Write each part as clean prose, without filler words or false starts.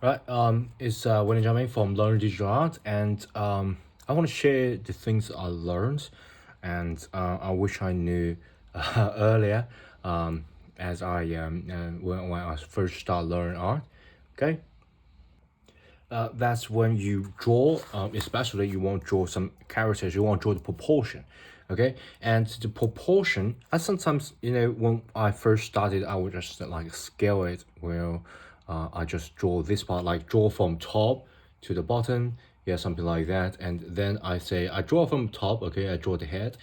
Right, it's William Jiaming from Learn Digital Art, and I want to share the things I learned, and I wish I knew earlier, as when I first started learning art. Okay, that's when you draw, especially you want to draw some characters, you want to draw the proportion, okay? And the proportion, I sometimes, when I first started, I would just like scale it, where I just draw this part, like draw from top to the bottom, yeah, something like that. And then I say, I draw from top, okay, I draw the head.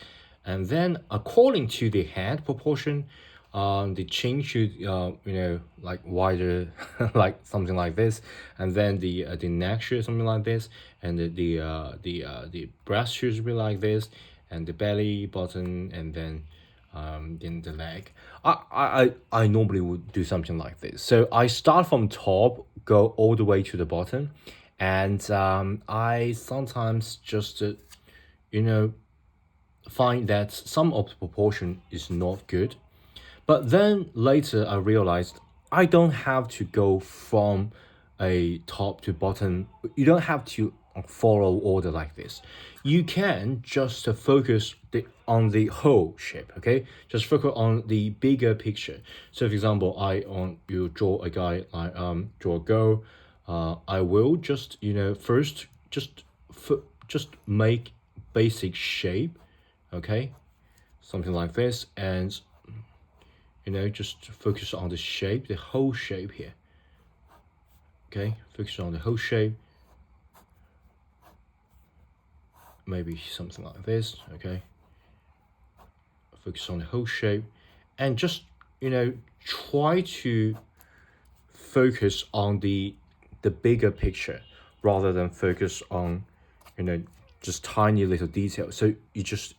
And then according to the head proportion, the chin should like wider like something like this, and then the neck should something like this, and the breast should be like this, and the belly button, and then the leg. I normally would do something like this, so I start from top, go all the way to the bottom, and I sometimes just you know find that some of the proportion is not good, but then later I realized I don't have to go from a top to bottom. You don't have to follow order like this. You can just focus on the whole shape, okay? Just focus on the bigger picture. So for example, I on you draw a guy, like draw a girl. I will just first just make basic shape, okay? Something like this, and just focus on the shape, the whole shape here. Okay, focus on the whole shape. Maybe something like this. Okay, focus on the whole shape, and just try to focus on the bigger picture rather than focus on you know just tiny little details. So you just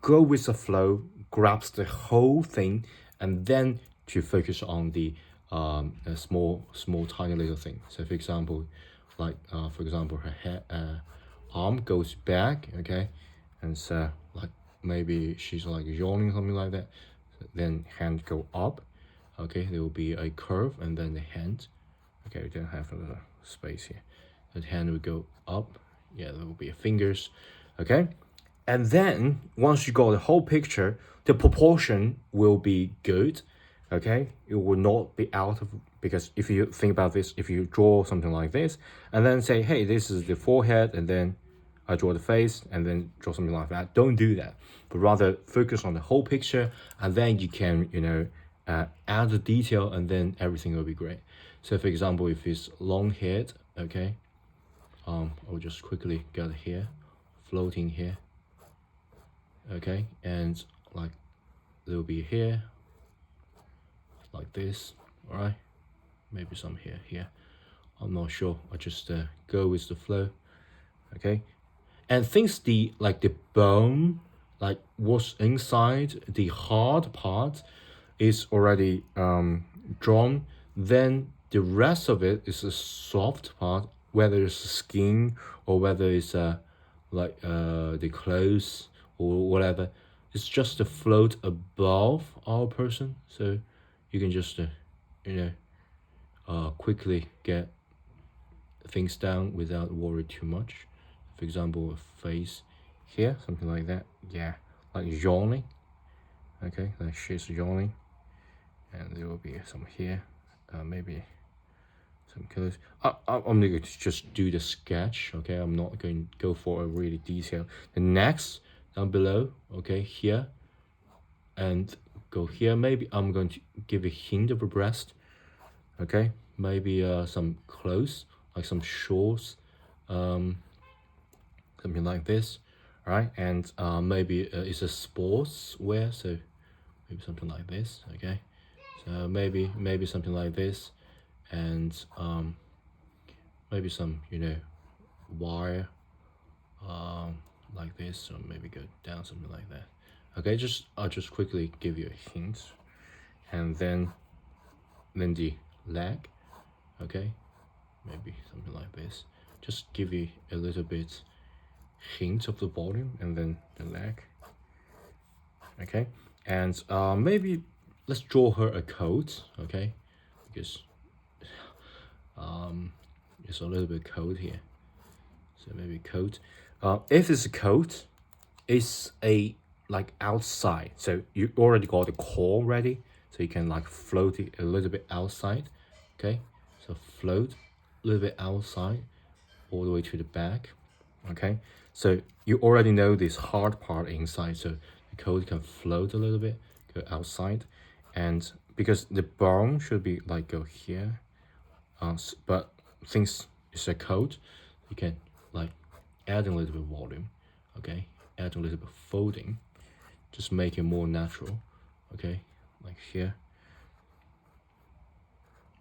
go with the flow, grasp the whole thing, and then to focus on the a small tiny little thing. So for example, her head, arm goes back, okay, and so like maybe she's like yawning, something like that. Then hand go up, okay, there will be a curve, and then the hand, okay, we don't have a space here. The hand will go up, yeah, there will be fingers, okay. And then once you got the whole picture, the proportion will be good, okay. It will not be out of, because if you think about this, if you draw something like this and then say, hey, this is the forehead, and then I draw the face and then draw something like that, don't do that, but rather focus on the whole picture, and then you can add the detail, and then everything will be great. So for example, if it's long head, okay, I'll just quickly get here, floating here, okay, and like they'll be here like this, all right, maybe some here, I'm not sure, I just go with the flow, okay. And since the bone, like what's inside the hard part, is already drawn, then the rest of it is a soft part, whether it's skin or whether it's the clothes or whatever. It's just to float above our person, so you can just you know quickly get things down without worry too much. For example, a face here, something like that. Yeah, like yawning. Okay, like she's yawning, and there will be some here, maybe some colors. I'm going to just do the sketch. Okay, I'm not going to go for a really detail. The next down below, okay, here, and go here. Maybe I'm going to give a hint of a breast. Okay, maybe some clothes, like some shorts, something like this, right? And maybe it's a sports wear, so maybe something like this, okay. So maybe something like this, and maybe some wire, like this, or maybe go down, something like that. Okay, I'll just quickly give you a hint, and then the leg, okay, maybe something like this. Just give you a little bit hint of the volume, and then the leg, okay. And maybe let's draw her a coat, okay, because it's a little bit cold here, so maybe cold. If it's cold, it's a like outside, so you already got the core ready, so you can like float it a little bit outside. Okay, so float a little bit outside all the way to the back. Okay, so you already know this hard part inside, so the code can float a little bit, go outside. And because the bone should be like go here, but since it's a code, you can like add a little bit volume. Okay, add a little bit folding, just make it more natural. Okay, like here,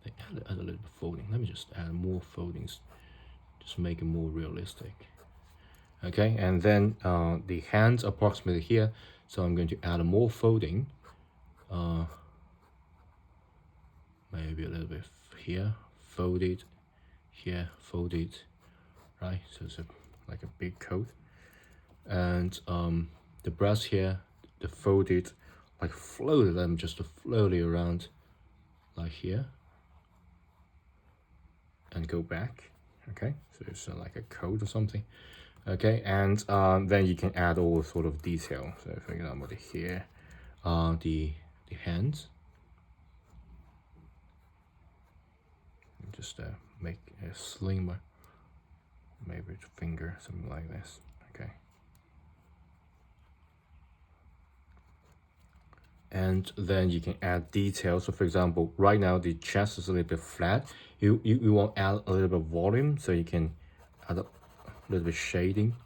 add a little bit folding. Let me just add more foldings, just make it more realistic. Okay, and then the hands approximately here, so I'm going to add more folding, maybe a little bit here, folded, here, folded, right? So it's like a big coat. And the breast here, the folded, like floated, I'm just floating around like here and go back. Okay, so it's like a coat or something. Okay, and then you can add all sort of detail. So for example, here, the hands, just make a slimmer, maybe finger, something like this. Okay, and then you can add details. So for example, right now the chest is a little bit flat. You want to add a little bit of volume, so you can add a little bit shading.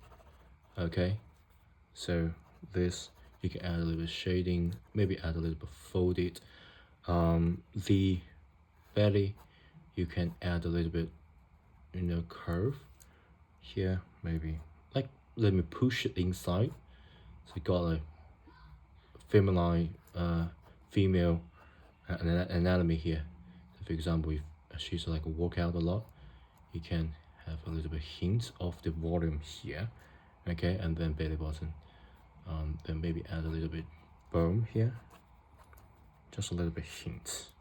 Okay, so this you can add a little bit shading, maybe add a little bit folded. The belly, you can add a little bit, curve here, maybe like let me push it inside, so you got a feminine female anatomy here. So for example, if she's like work out a lot, you can have a little bit hint of the volume here. Okay, and then belly button, then maybe add a little bit bone here, just a little bit hint.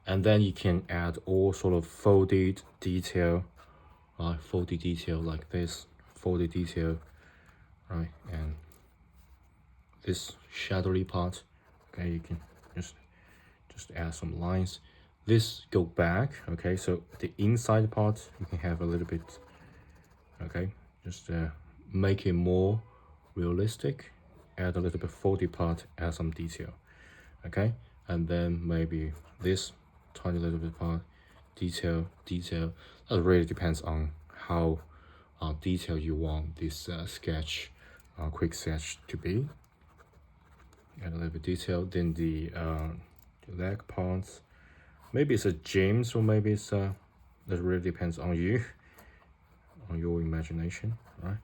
And then you can add all sort of folded detail, folded detail like this, folded detail, right? And this shadowy part, okay, you can just add some lines. This go back, okay, so the inside part you can have a little bit, okay, just make it more realistic, add a little bit folded part, add some detail. Okay, and then maybe this tiny little bit part, detail. That really depends on how detailed you want this sketch, quick sketch to be. Add a little bit detail. Then the leg parts, maybe it's a James, or maybe it's that really depends on you, on your imagination, right?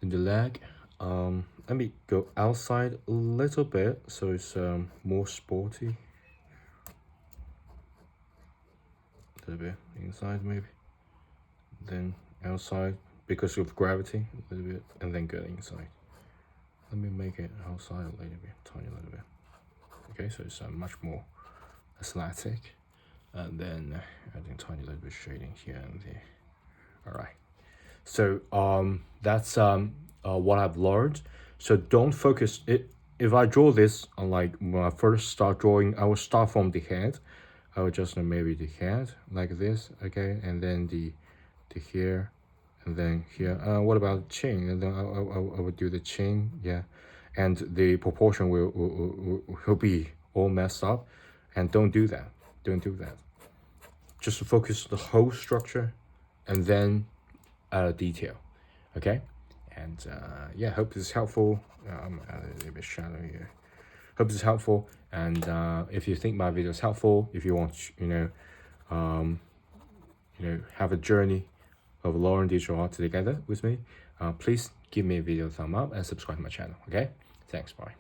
Then the leg, let me go outside a little bit, so it's more sporty. A little bit inside maybe, then outside because of gravity a little bit, and then go inside. Let me make it outside a little bit, tiny little bit. Okay, so it's much more aesthetic, and then adding tiny little bit shading here and there. All right, so that's what I've learned. So don't focus it. If I draw this on, like when I first start drawing, I will start from the head. I will just maybe the head like this, okay, and then the hair, and then here. What about chin? And then I would do the chin, yeah, and the proportion will be all messed up, and don't do that. Don't do that. Just focus the whole structure, and then detail, okay. And yeah, hope this is helpful. I'm a little bit shadow here. Hope this is helpful. And if you think my video is helpful, if you want, have a journey of learning digital art together with me, please give me a video thumbs up and subscribe to my channel. Okay, thanks. Bye.